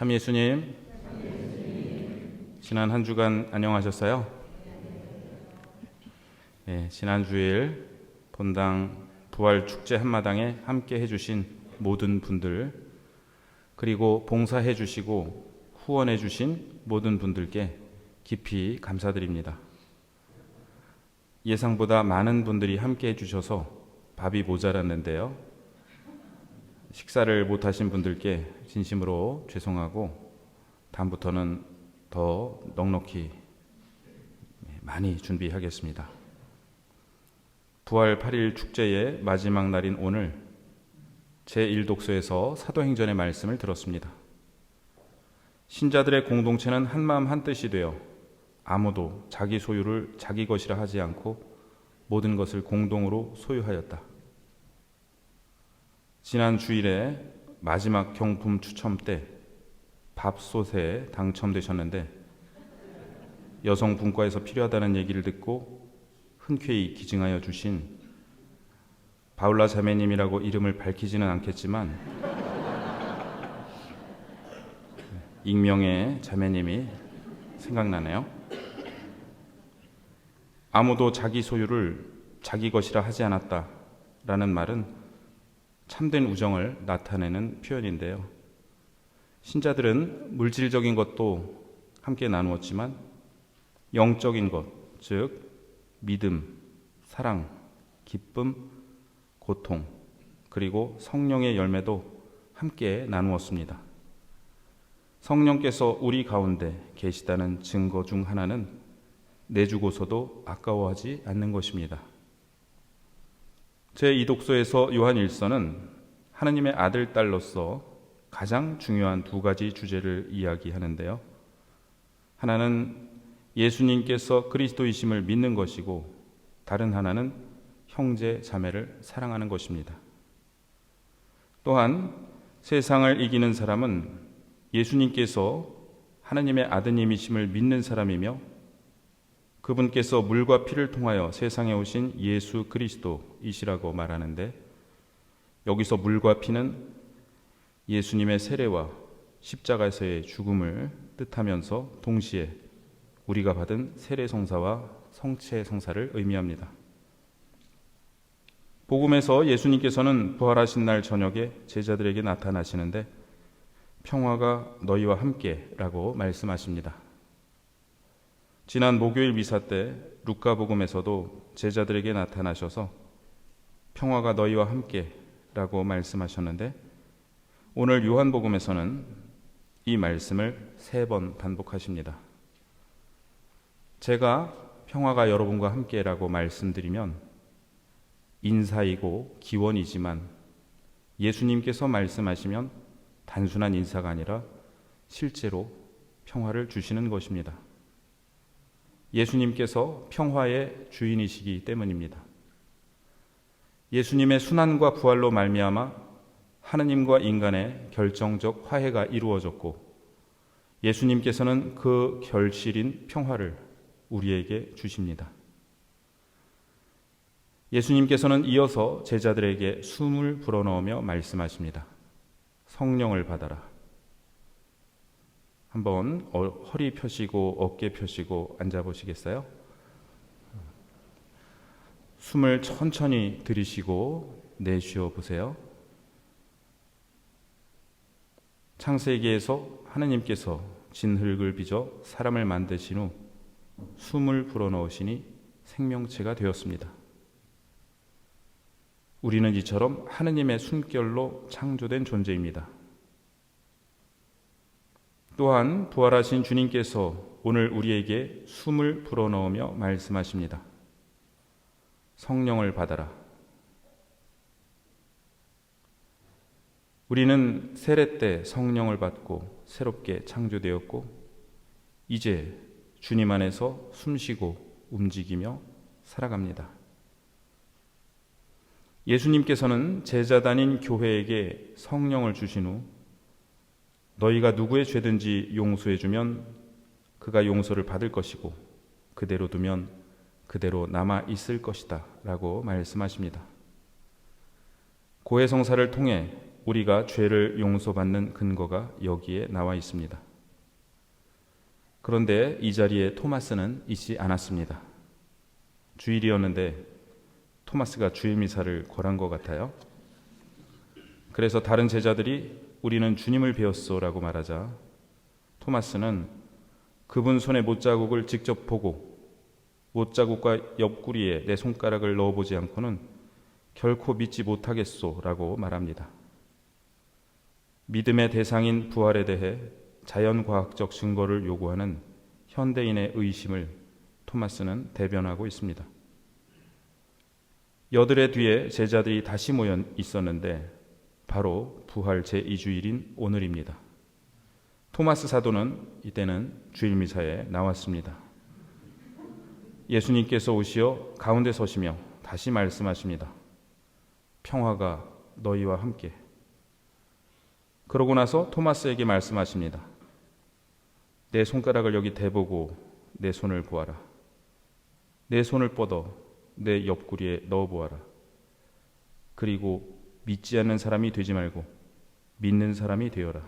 참 예수님, 지난 한 주간 안녕하셨어요? 네, 지난 주일 본당 부활 축제 한마당에 함께 해주신 모든 분들, 그리고 봉사해 주시고 후원해 주신 모든 분들께 깊이 감사드립니다. 예상보다 많은 분들이 함께 해주셔서 밥이 모자랐는데요. 식사를 못하신 분들께 진심으로 죄송하고 다음부터는 더 넉넉히 많이 준비하겠습니다. 부활 8일 축제의 마지막 날인 오늘 제1독서에서 사도행전의 말씀을 들었습니다. 신자들의 공동체는 한마음 한뜻이 되어 아무도 자기 소유를 자기 것이라 하지 않고 모든 것을 공동으로 소유하였다. 지난 주일에 마지막 경품 추첨 때 밥솥에 당첨되셨는데 여성 분과에서 필요하다는 얘기를 듣고 흔쾌히 기증하여 주신 바울라 자매님이라고 이름을 밝히지는 않겠지만 익명의 자매님이 생각나네요. 아무도 자기 소유를 자기 것이라 하지 않았다라는 말은 참된 우정을 나타내는 표현인데요. 신자들은 물질적인 것도 함께 나누었지만 영적인 것, 즉 믿음, 사랑, 기쁨, 고통, 그리고 성령의 열매도 함께 나누었습니다. 성령께서 우리 가운데 계시다는 증거 중 하나는 내주고서도 아까워하지 않는 것입니다. 제2독서에서 요한 1서는 하느님의 아들, 딸로서 가장 중요한 두 가지 주제를 이야기하는데요. 하나는 예수님께서 그리스도이심을 믿는 것이고 다른 하나는 형제, 자매를 사랑하는 것입니다. 또한 세상을 이기는 사람은 예수님께서 하느님의 아드님이심을 믿는 사람이며 그분께서 물과 피를 통하여 세상에 오신 예수 그리스도이시라고 말하는데 여기서 물과 피는 예수님의 세례와 십자가에서의 죽음을 뜻하면서 동시에 우리가 받은 세례 성사와 성체 성사를 의미합니다. 복음에서 예수님께서는 부활하신 날 저녁에 제자들에게 나타나시는데 평화가 너희와 함께라고 말씀하십니다. 지난 목요일 미사 때 루카복음에서도 제자들에게 나타나셔서 평화가 너희와 함께라고 말씀하셨는데 오늘 요한복음에서는 이 말씀을 3번 반복하십니다. 제가 평화가 여러분과 함께라고 말씀드리면 인사이고 기원이지만 예수님께서 말씀하시면 단순한 인사가 아니라 실제로 평화를 주시는 것입니다. 예수님께서 평화의 주인이시기 때문입니다. 예수님의 순환과 부활로 말미암아 하느님과 인간의 결정적 화해가 이루어졌고 예수님께서는 그 결실인 평화를 우리에게 주십니다. 예수님께서는 이어서 제자들에게 숨을 불어넣으며 말씀하십니다. 성령을 받아라. 한번 허리 펴시고 어깨 펴시고 앉아보시겠어요? 숨을 천천히 들이쉬고 내쉬어 보세요. 창세기에서 하느님께서 진흙을 빚어 사람을 만드신 후 숨을 불어넣으시니 생명체가 되었습니다. 우리는 이처럼 하느님의 숨결로 창조된 존재입니다. 또한 부활하신 주님께서 오늘 우리에게 숨을 불어넣으며 말씀하십니다. 성령을 받아라. 우리는 세례 때 성령을 받고 새롭게 창조되었고 이제 주님 안에서 숨쉬고 움직이며 살아갑니다. 예수님께서는 제자단인 교회에게 성령을 주신 후 너희가 누구의 죄든지 용서해주면 그가 용서를 받을 것이고 그대로 두면 그대로 남아 있을 것이다 라고 말씀하십니다. 고해성사를 통해 우리가 죄를 용서받는 근거가 여기에 나와 있습니다. 그런데 이 자리에 토마스는 있지 않았습니다. 주일이었는데 토마스가 주일 미사를 권한 것 같아요. 그래서 다른 제자들이 우리는 주님을 배웠소라고 말하자 토마스는 그분 손의 못자국을 직접 보고 못자국과 옆구리에 내 손가락을 넣어보지 않고는 결코 믿지 못하겠소라고 말합니다. 믿음의 대상인 부활에 대해 자연과학적 증거를 요구하는 현대인의 의심을 토마스는 대변하고 있습니다. 여드레 뒤에 제자들이 다시 모여 있었는데 바로 부활 제2주일인 오늘입니다. 토마스 사도는 이때는 주일 미사에 나왔습니다. 예수님께서 오시어 가운데 서시며 다시 말씀하십니다. 평화가 너희와 함께. 그러고 나서 토마스에게 말씀하십니다. 내 손가락을 여기 대보고 내 손을 보아라. 내 손을 뻗어 내 옆구리에 넣어보아라. 그리고 믿지 않는 사람이 되지 말고 믿는 사람이 되어라.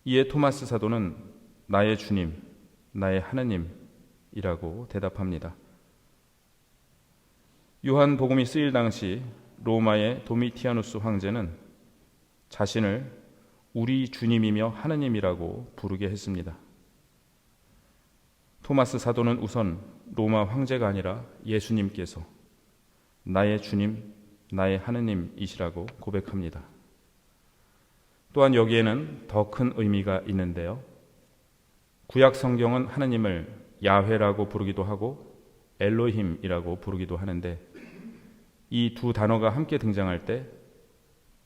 이에 토마스 사도는 나의 주님, 나의 하느님이라고 대답합니다. 요한복음이 쓰일 당시 로마의 도미티아누스 황제는 자신을 우리 주님이며 하느님이라고 부르게 했습니다. 토마스 사도는 우선 로마 황제가 아니라 예수님께서 나의 주님, 나의 하느님이시라고 고백합니다. 또한 여기에는 더 큰 의미가 있는데요. 구약 성경은 하느님을 야훼라고 부르기도 하고 엘로힘이라고 부르기도 하는데 이 두 단어가 함께 등장할 때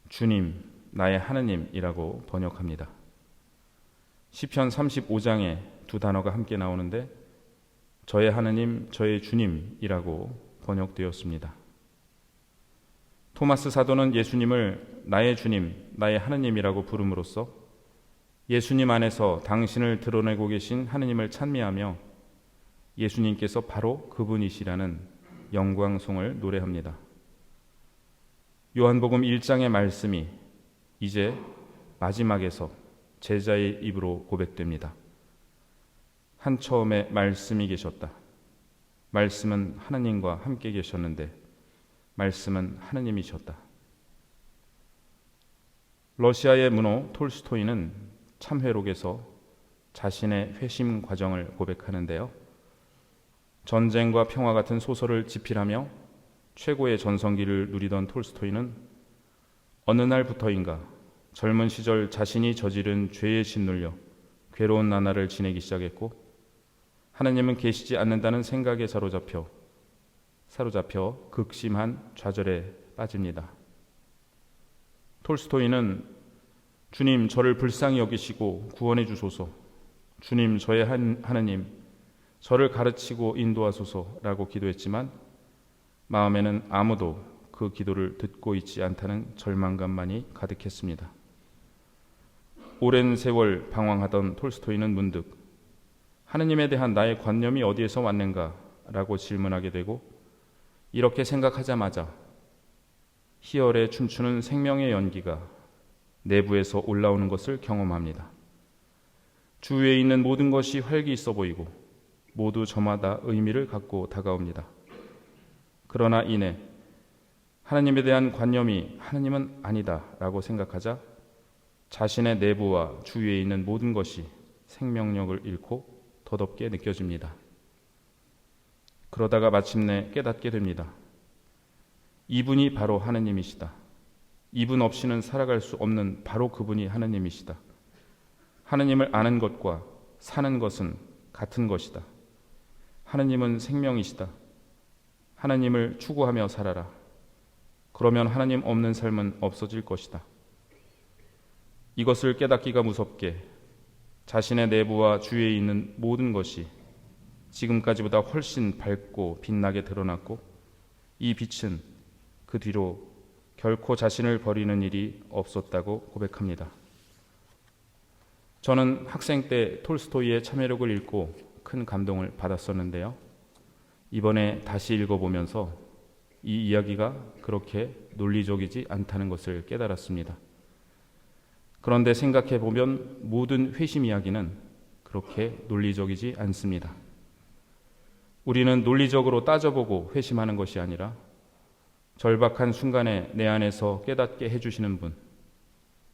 주님, 나의 하느님이라고 번역합니다. 시편 35장에 두 단어가 함께 나오는데 저의 하느님, 저의 주님이라고 번역되었습니다. 토마스 사도는 예수님을 나의 주님, 나의 하느님이라고 부름으로써 예수님 안에서 당신을 드러내고 계신 하느님을 찬미하며 예수님께서 바로 그분이시라는 영광송을 노래합니다. 요한복음 1장의 말씀이 이제 마지막에서 제자의 입으로 고백됩니다. 한 처음에 말씀이 계셨다. 말씀은 하느님과 함께 계셨는데 말씀은 하느님이셨다. 러시아의 문호 톨스토이는 참회록에서 자신의 회심 과정을 고백하는데요. 전쟁과 평화 같은 소설을 집필하며 최고의 전성기를 누리던 톨스토이는 어느 날부터인가 젊은 시절 자신이 저지른 죄에 짓눌려 괴로운 나날을 지내기 시작했고 하느님은 계시지 않는다는 생각에 사로잡혀 극심한 좌절에 빠집니다. 톨스토이는 주님 저를 불쌍히 여기시고 구원해 주소서, 주님 저의 하느님 저를 가르치고 인도하소서라고 기도했지만 마음에는 아무도 그 기도를 듣고 있지 않다는 절망감만이 가득했습니다. 오랜 세월 방황하던 톨스토이는 문득 하느님에 대한 나의 관념이 어디에서 왔는가 라고 질문하게 되고 이렇게 생각하자마자 희열에 춤추는 생명의 연기가 내부에서 올라오는 것을 경험합니다. 주위에 있는 모든 것이 활기 있어 보이고 모두 저마다 의미를 갖고 다가옵니다. 그러나 이내 하나님에 대한 관념이 하나님은 아니다 라고 생각하자 자신의 내부와 주위에 있는 모든 것이 생명력을 잃고 더덥게 느껴집니다. 그러다가 마침내 깨닫게 됩니다. 이분이 바로 하느님이시다. 이분 없이는 살아갈 수 없는 바로 그분이 하느님이시다. 하느님을 아는 것과 사는 것은 같은 것이다. 하느님은 생명이시다. 하느님을 추구하며 살아라. 그러면 하느님 없는 삶은 없어질 것이다. 이것을 깨닫기가 무섭게 자신의 내부와 주위에 있는 모든 것이 지금까지보다 훨씬 밝고 빛나게 드러났고 이 빛은 그 뒤로 결코 자신을 버리는 일이 없었다고 고백합니다. 저는 학생 때 톨스토이의 참회록을 읽고 큰 감동을 받았었는데요. 이번에 다시 읽어보면서 이 이야기가 그렇게 논리적이지 않다는 것을 깨달았습니다. 그런데 생각해 보면 모든 회심 이야기는 그렇게 논리적이지 않습니다. 우리는 논리적으로 따져보고 회심하는 것이 아니라 절박한 순간에 내 안에서 깨닫게 해주시는 분,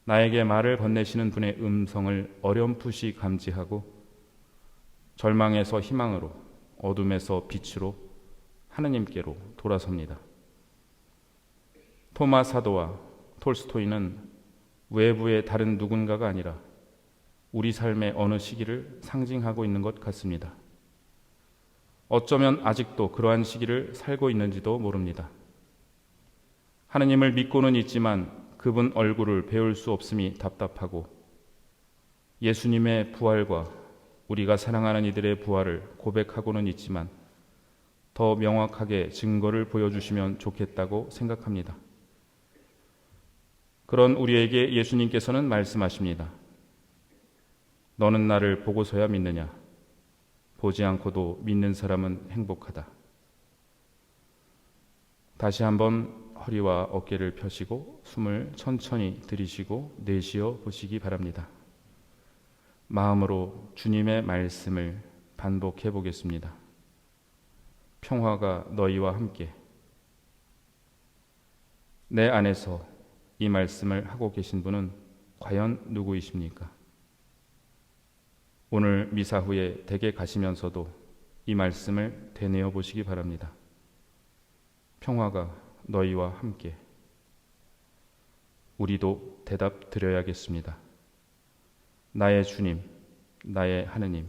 나에게 말을 건네시는 분의 음성을 어렴풋이 감지하고 절망에서 희망으로, 어둠에서 빛으로 하느님께로 돌아섭니다. 토마 사도와 톨스토이는 외부의 다른 누군가가 아니라 우리 삶의 어느 시기를 상징하고 있는 것 같습니다. 어쩌면 아직도 그러한 시기를 살고 있는지도 모릅니다. 하느님을 믿고는 있지만 그분 얼굴을 배울 수 없음이 답답하고 예수님의 부활과 우리가 사랑하는 이들의 부활을 고백하고는 있지만 더 명확하게 증거를 보여주시면 좋겠다고 생각합니다. 그런 우리에게 예수님께서는 말씀하십니다. 너는 나를 보고서야 믿느냐? 보지 않고도 믿는 사람은 행복하다. 다시 한번 허리와 어깨를 펴시고 숨을 천천히 들이쉬고 내쉬어 보시기 바랍니다. 마음으로 주님의 말씀을 반복해 보겠습니다. 평화가 너희와 함께. 내 안에서 이 말씀을 하고 계신 분은 과연 누구이십니까? 오늘 미사 후에 댁에 가시면서도 이 말씀을 되뇌어 보시기 바랍니다. 평화가 너희와 함께. 우리도 대답 드려야겠습니다. 나의 주님, 나의 하느님,